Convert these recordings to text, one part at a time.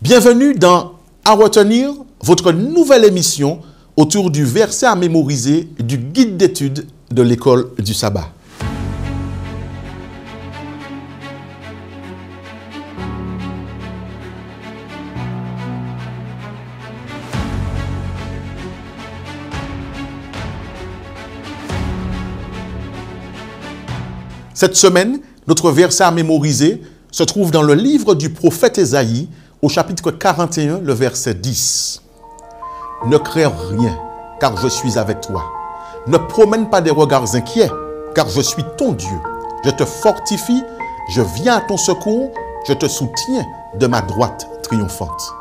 Bienvenue dans À retenir, votre nouvelle émission autour du verset à mémoriser du guide d'études de l'école du sabbat. Cette semaine, notre verset à mémoriser se trouve dans le livre du prophète Ésaïe, au chapitre 41, le verset 10. Ne crains rien, car je suis avec toi. Ne promène pas des regards inquiets, car je suis ton Dieu. Je te fortifie, je viens à ton secours, je te soutiens de ma droite triomphante.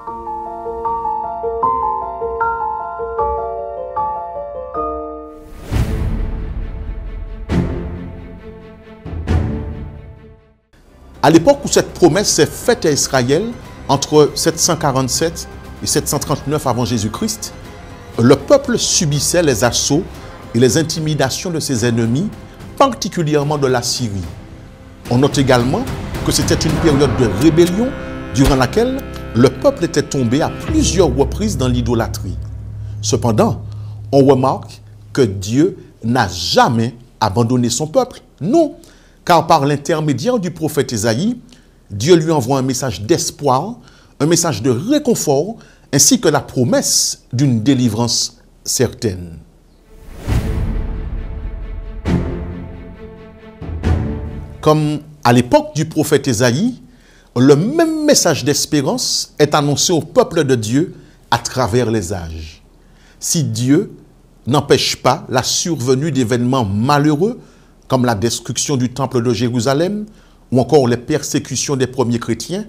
À l'époque où cette promesse s'est faite à Israël, entre 747 et 739 avant Jésus-Christ, le peuple subissait les assauts et les intimidations de ses ennemis, particulièrement de la Syrie. On note également que c'était une période de rébellion durant laquelle le peuple était tombé à plusieurs reprises dans l'idolâtrie. Cependant, on remarque que Dieu n'a jamais abandonné son peuple. Non, car par l'intermédiaire du prophète Ésaïe, Dieu lui envoie un message d'espoir, un message de réconfort, ainsi que la promesse d'une délivrance certaine. Comme à l'époque du prophète Ésaïe, le même message d'espérance est annoncé au peuple de Dieu à travers les âges. Si Dieu n'empêche pas la survenue d'événements malheureux, comme la destruction du temple de Jérusalem, ou encore les persécutions des premiers chrétiens,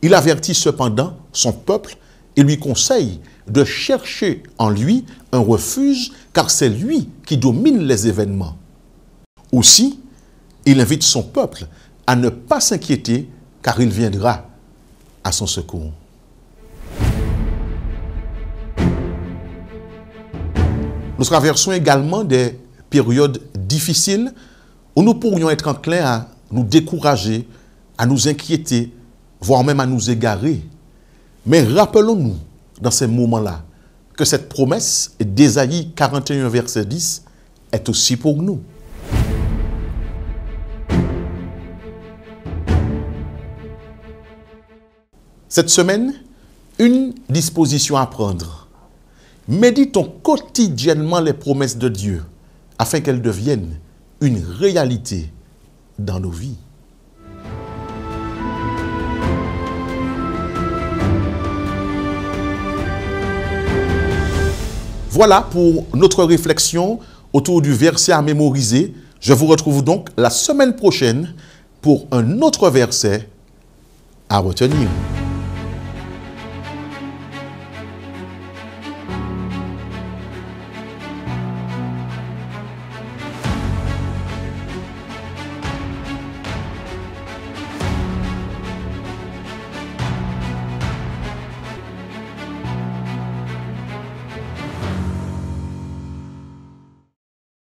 il avertit cependant son peuple et lui conseille de chercher en lui un refuge, car c'est lui qui domine les événements. Aussi, il invite son peuple à ne pas s'inquiéter, car il viendra à son secours. Nous traversons également des périodes difficiles où nous pourrions être enclins à nous décourager, à nous inquiéter, voire même à nous égarer. Mais rappelons-nous, dans ces moments-là, que cette promesse d'Ésaïe 41, verset 10, est aussi pour nous. Cette semaine, une disposition à prendre. Méditons quotidiennement les promesses de Dieu, afin qu'elles deviennent une réalité dans nos vies. Voilà pour notre réflexion autour du verset à mémoriser. Je vous retrouve donc la semaine prochaine pour un autre verset à retenir.